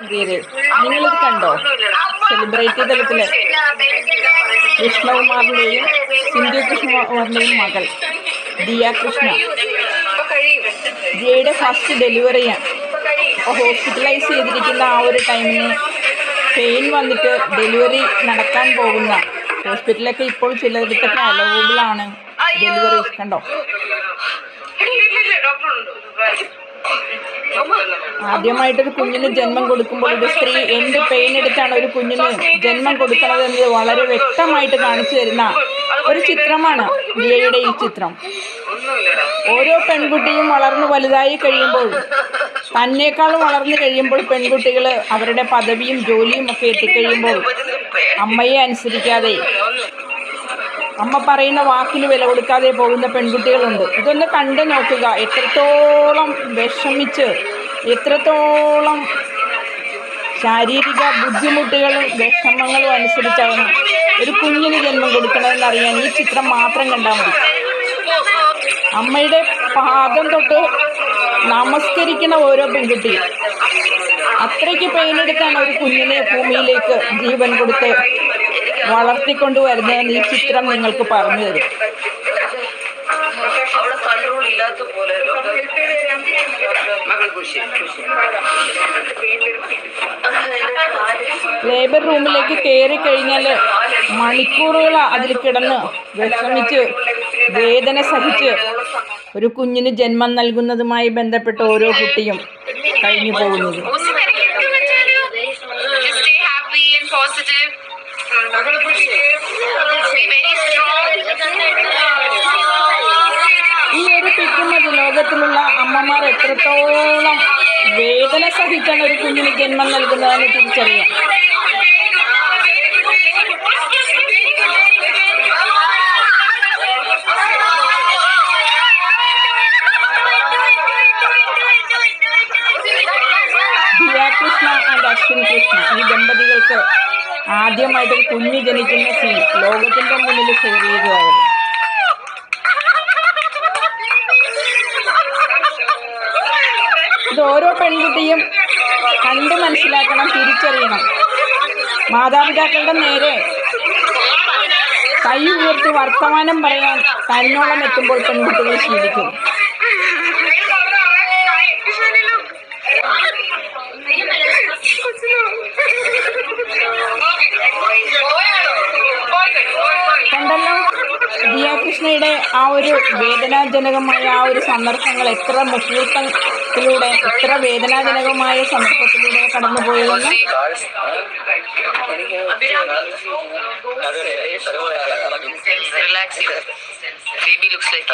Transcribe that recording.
പ്രിയരെ, നിങ്ങളിത് കണ്ടോ? സെലിബ്രിറ്റി തലത്തില് കൃഷ്ണകുമാറിന്റെയും സിന്ധു കൃഷ്ണകുമാറിന്റെയും മകൾ ദിയ കൃഷ്ണ. ദിയയുടെ ഫസ്റ്റ് ഡെലിവറിയാണ്. അപ്പോൾ ഹോസ്പിറ്റലൈസ് ചെയ്തിരിക്കുന്ന ആ ഒരു ടൈമിന് പെയിൻ വന്നിട്ട് ഡെലിവറി നടക്കാൻ പോകുന്ന ഹോസ്പിറ്റലൊക്കെ ഇപ്പോൾ ചിലയിടത്തൊക്കെ അലവബിളാണ് ഡെലിവറി. കണ്ടോ? ആദ്യമായിട്ടൊരു കുഞ്ഞിന് ജന്മം കൊടുക്കുമ്പോൾ ഒരു സ്ത്രീ എന്ത് പെയിൻ എടുത്താണ് ഒരു കുഞ്ഞിന് ജന്മം കൊടുക്കണതെന്ന് വളരെ വ്യക്തമായിട്ട് കാണിച്ചു തരുന്ന ഒരു ചിത്രമാണ് ദിയയുടെ ഈ ചിത്രം. ഓരോ പെൺകുട്ടിയും വളർന്നു വലുതായി കഴിയുമ്പോൾ, തന്നേക്കാളും വളർന്നു കഴിയുമ്പോൾ, പെൺകുട്ടികൾ അവരുടെ പദവിയും ജോലിയും ഒക്കെ എത്തിക്കഴിയുമ്പോൾ അമ്മയെ അനുസരിക്കാതെ, അമ്മ പറയുന്ന വാക്കിന് വില കൊടുക്കാതെ പോകുന്ന പെൺകുട്ടികളുണ്ട്. ഇതൊന്ന് കണ്ടു നോക്കുക. എത്രത്തോളം വിഷമിച്ച്, എത്രത്തോളം ശാരീരിക ബുദ്ധിമുട്ടുകളും വിഷമങ്ങളും അനുസരിച്ചാണ് ഒരു കുഞ്ഞിന് ജന്മം കൊടുക്കണമെന്നറിയാൻ ഈ ചിത്രം മാത്രം കണ്ടാൽ മതി. അമ്മയുടെ പാദം തൊട്ട് നമസ്കരിക്കുന്ന ഓരോ പെൺകുട്ടിയും അത്രയ്ക്ക് പെയിനെടുത്താണ് ഒരു കുഞ്ഞിനെ ഭൂമിയിലേക്ക് ജീവൻ കൊടുത്ത് വളർത്തിക്കൊണ്ടുവരുന്നതെന്ന് ഈ ചിത്രം നിങ്ങൾക്ക് പറഞ്ഞു തരും. ലേബർ റൂമിലേക്ക് കയറി കഴിഞ്ഞാൽ മണിക്കൂറുകൾ അതിൽ കിടന്ന് വിഷമിച്ച് വേദന സഹിച്ച് ഒരു കുഞ്ഞിന് ജന്മം നൽകുന്നതുമായി ബന്ധപ്പെട്ട് ഓരോ കുട്ടിയും കഴിഞ്ഞു പോകുന്നത്. ഈ ഒരു പിക്കുന്നത് ലോകത്തിലുള്ള അമ്മമാർ എത്രത്തോളം വേദന സഹിച്ചാണ് ഒരു കുഞ്ഞിന് ജന്മം നൽകുന്നതെന്ന് തിരിച്ചറിയാം. ദിയ കൃഷ്ണ ആൻഡ് അശ്വിൻ കൃഷ്ണ, ഈ ദമ്പതികൾക്ക് ആദ്യമായിട്ട് ഒരു കുഞ്ഞ് ജനിക്കുന്ന സീൻ ലോകത്തിന്റെ മുന്നിൽ ഷെയർ ചെയ്തു അവർ. ഇത് ഓരോ പെൺകുട്ടിയും കണ്ട് മനസ്സിലാക്കണം, തിരിച്ചറിയണം. മാതാപിതാക്കളുടെ നേരെ കൈ ഉയർത്തി വർത്തമാനം പറയാൻ തന്നോളം എത്തുമ്പോൾ പെൺകുട്ടികൾ ശീലിക്കും. കണ്ടല്ലോ ദിയ കൃഷ്ണയുടെ ആ ഒരു വേദനാജനകമായ ആ ഒരു സന്ദർഭങ്ങൾ, എത്ര മുഹൂർത്തത്തിലൂടെ, എത്ര വേദനാജനകമായ സന്ദർഭത്തിലൂടെ കടന്നുപോയതെന്ന്. Baby looks like